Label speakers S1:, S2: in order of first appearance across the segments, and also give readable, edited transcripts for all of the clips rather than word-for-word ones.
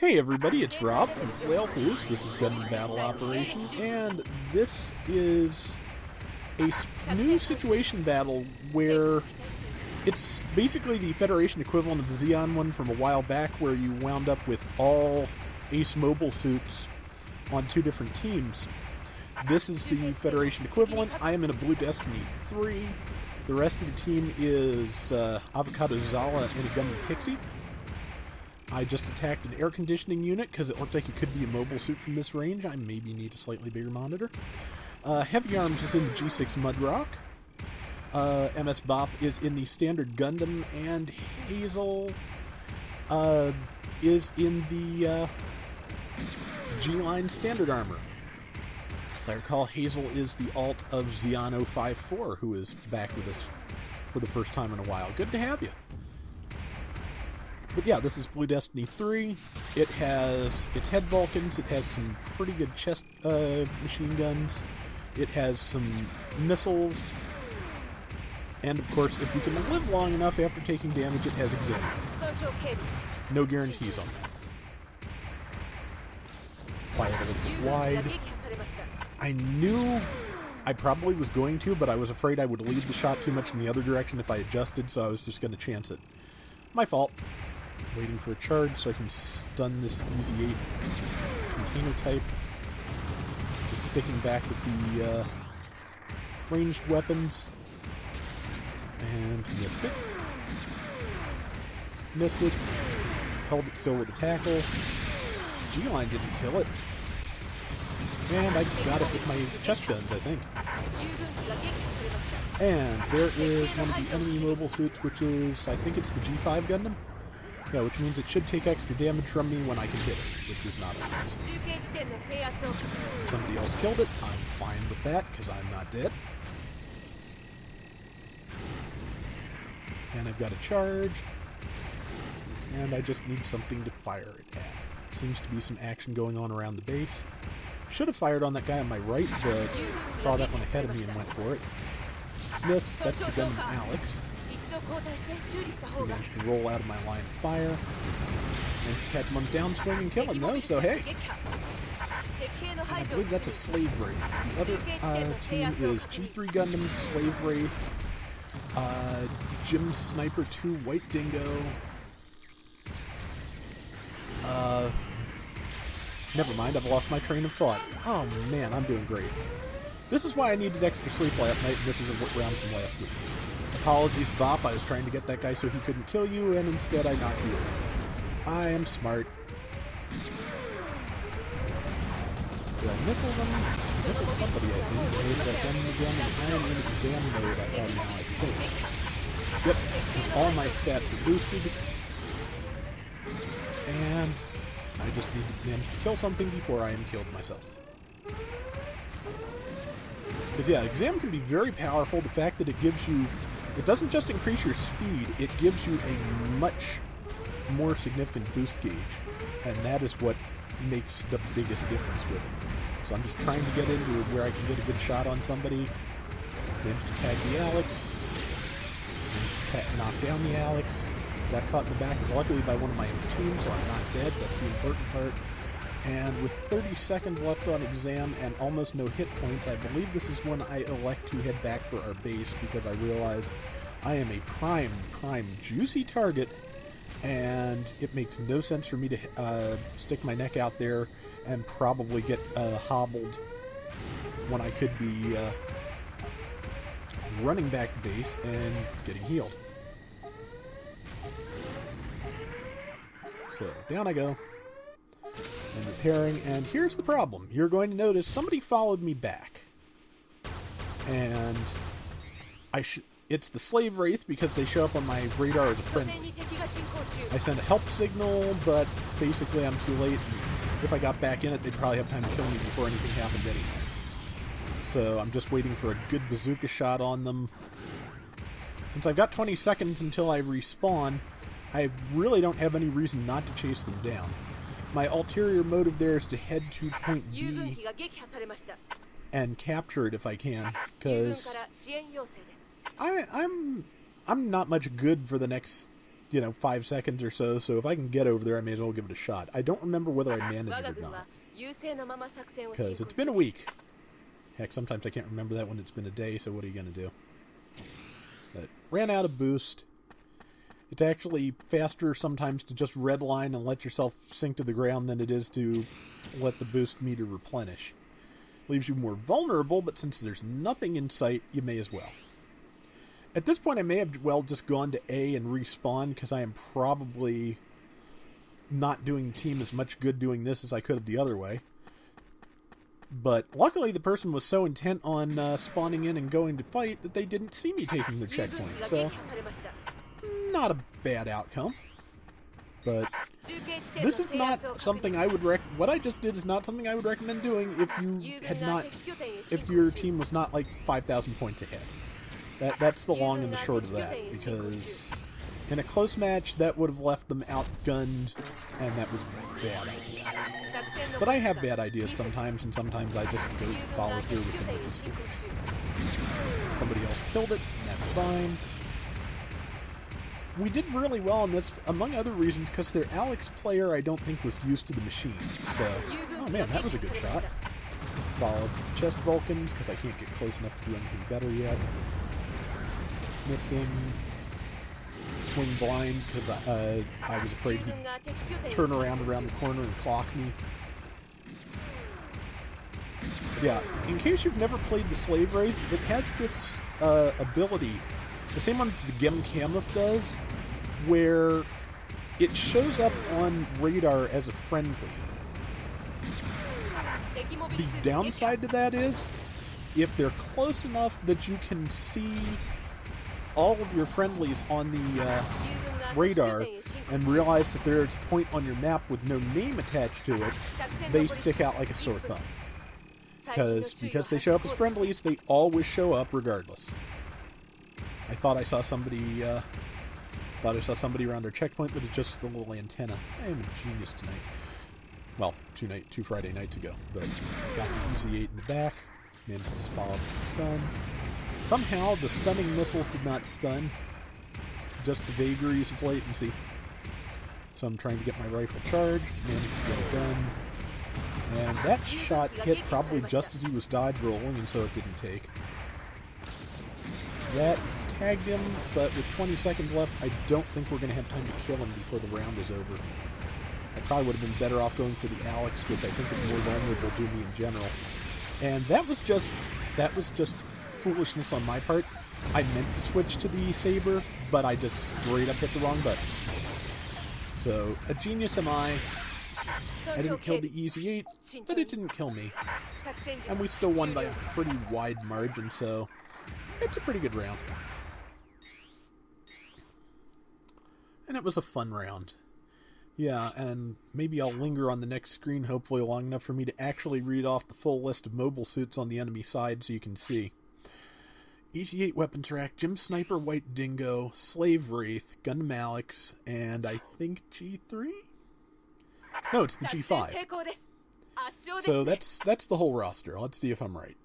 S1: Hey everybody, it's Rob from Flailthroughs. This is Gundam Battle Operation, and this is a new situation battle where it's basically the Federation equivalent of the Zeon one from a while back, where you wound up with all Ace mobile suits on two different teams. This is the Federation equivalent. I am in a Blue Destiny 3. The rest of the team is Avocado Zala and a Gundam Pixie. I just attacked an air conditioning unit because it looked like it could be a mobile suit from this range. I maybe need a slightly bigger monitor. Heavy Arms is in the G6 Mudrock. MS Bop is in the standard Gundam, and Hazel is in the G-Line standard armor. As I recall, Hazel is the alt of Zeon 054, who is back with us for the first time in a while. Good to have you. But yeah, this is Blue Destiny 3. It has its head Vulcans, it has some pretty good chest machine guns, it has some missiles, and of course, if you can live long enough after taking damage, it has Exam. No guarantees on that. Fire a little bit wide. I knew I probably was going to, but I was afraid I would lead the shot too much in the other direction if I adjusted, so I was just going to chance it. My fault. Waiting for a charge so I can stun this Easy 8 container type. Just sticking back with the ranged weapons. And missed it. Missed it. Held it still with the tackle. G-Line didn't kill it. And I got it with my chest guns, I think. And there is one of the enemy mobile suits, which is, I think it's the G5 Gundam. Yeah, which means it should take extra damage from me when I can hit it, which is not always. If somebody else killed it, I'm fine with that, because I'm not dead. And I've got a charge. And I just need something to fire it at. Seems to be some action going on around the base. Should have fired on that guy on my right, but saw that one ahead of me and went for it. Missed. That's the Gundam Alex. He managed to roll out of my line of fire. Managed to catch him on the downswing and kill him, though, so hey. And I believe that's a Slave Wraith. The other team is G3 Gundam, Slave Wraith, Jim Sniper 2, White Dingo. Never mind, I've lost my train of thought. Oh man, I'm doing great. This is why I needed extra sleep last night, and this is a round from last week. Apologies, Bop. I was trying to get that guy so he couldn't kill you, and instead I knocked you over. I am smart. Did I missile them? I missiled somebody, I think. There's that gun again, and I am in exam mode now, I think. Yep, because all my stats are boosted. And I just need to manage to kill something before I am killed myself. Because yeah, exam can be very powerful. The fact that it gives you... It doesn't just increase your speed, it gives you a much more significant boost gauge. And that is what makes the biggest difference with it. So I'm just trying to get into where I can get a good shot on somebody. Managed to tag the Alex. Managed to knock down the Alex. Got caught in the back, luckily by one of my own team, so I'm not dead. That's the important part. And with 30 seconds left on exam and almost no hit points, I believe this is when I elect to head back for our base, because I realize I am a prime juicy target, and it makes no sense for me to stick my neck out there and probably get hobbled when I could be running back base and getting healed. So, down I go. And repairing, and here's the problem. You're going to notice somebody followed me back. And it's the Slave Wraith because they show up on my radar as a friendly. I send a help signal, but basically I'm too late. If I got back in it, they'd probably have time to kill me before anything happened anyway. So I'm just waiting for a good bazooka shot on them. Since I've got 20 seconds until I respawn, I really don't have any reason not to chase them down. My ulterior motive there is to head to point B and capture it if I can, because I'm not much good for the next 5 seconds or so. So if I can get over there, I may as well give it a shot. I don't remember whether I managed it or not, because it's been a week. Heck, sometimes I can't remember that when it's been a day, so what are you going to do? But ran out of boost. It's actually faster sometimes to just redline and let yourself sink to the ground than it is to let the boost meter replenish. Leaves you more vulnerable, but since there's nothing in sight, you may as well. At this point, I may have just gone to A and respawn, because I am probably not doing the team as much good doing this as I could have the other way. But luckily, the person was so intent on spawning in and going to fight that they didn't see me taking their checkpoint. So, not a bad outcome. But this is not something I would what I just did is not something I would recommend doing if your team was not like 5,000 points ahead. That's the long and the short of that, because in a close match that would have left them outgunned, and that was a bad idea. But I have bad ideas sometimes, and sometimes I just go follow through with them like it's foolish. Somebody else killed it, and that's fine. We did really well on this, among other reasons, because their Alex player I don't think was used to the machine. So, oh man, that was a good shot. Followed chest Vulcans, because I can't get close enough to do anything better yet. Missed him. Swing blind, because I was afraid he'd turn around the corner and clock me. But yeah, in case you've never played the Slave Wraith, it has this ability, the same one the Gem Camouflage does, where it shows up on radar as a friendly. The downside to that is, if they're close enough that you can see all of your friendlies on the radar and realize that there's a point on your map with no name attached to it, they stick out like a sore thumb. Because they show up as friendlies, they always show up regardless. I thought I saw somebody around our checkpoint, but it's just the little antenna. I am a genius tonight. Well, two Friday nights ago. But got the UZ-8 in the back. Managed to just follow up with the stun. Somehow, the stunning missiles did not stun. Just the vagaries of latency. So I'm trying to get my rifle charged. Managed to get it done. And that shot hit probably just as he was dodge rolling, and so it didn't take. That tagged him, but with 20 seconds left, I don't think we're going to have time to kill him before the round is over. I probably would have been better off going for the Alex, which I think is more vulnerable to me in general. And that was just foolishness on my part. I meant to switch to the Saber, but I just straight up hit the wrong button. So, a genius am I. I didn't kill the EZ-8, but it didn't kill me. And we still won by a pretty wide margin, so it's a pretty good round. And it was a fun round. Yeah, and maybe I'll linger on the next screen, hopefully long enough for me to actually read off the full list of mobile suits on the enemy side so you can see. EZ-8 Weapons Rack, Gem Sniper, White Dingo, Slave Wraith, Gundam Alex, and I think G3? No, it's the G5. So that's the whole roster. Let's see if I'm right.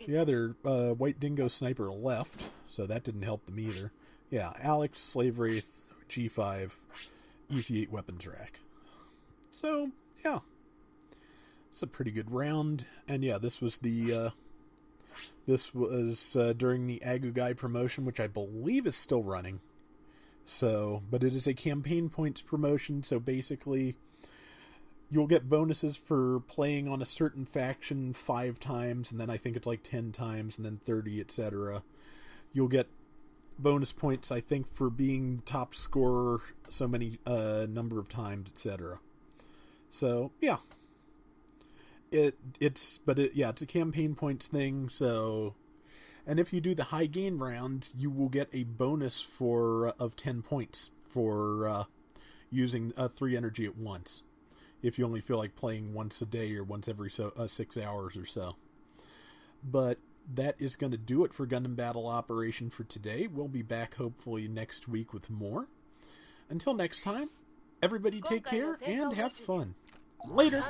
S1: Yeah, their White Dingo Sniper left, so that didn't help them either. Yeah, Alex, Slave Wraith, G5, EZ-8 Weapons Rack. So, yeah. It's a pretty good round. And yeah, this was during the Agugai promotion, which I believe is still running. So, but it is a campaign points promotion, so basically you'll get bonuses for playing on a certain faction 5 times, and then I think it's like 10 times, and then 30, etc. You'll get bonus points, I think, for being the top scorer so many number of times, etc. So, yeah. It's a campaign points thing, so... And if you do the high gain round, you will get a bonus of 10 points for using 3 energy at once. If you only feel like playing once a day or once every 6 hours or so. But that is going to do it for Gundam Battle Operation for today. We'll be back hopefully next week with more. Until next time, everybody take care and have fun. Later!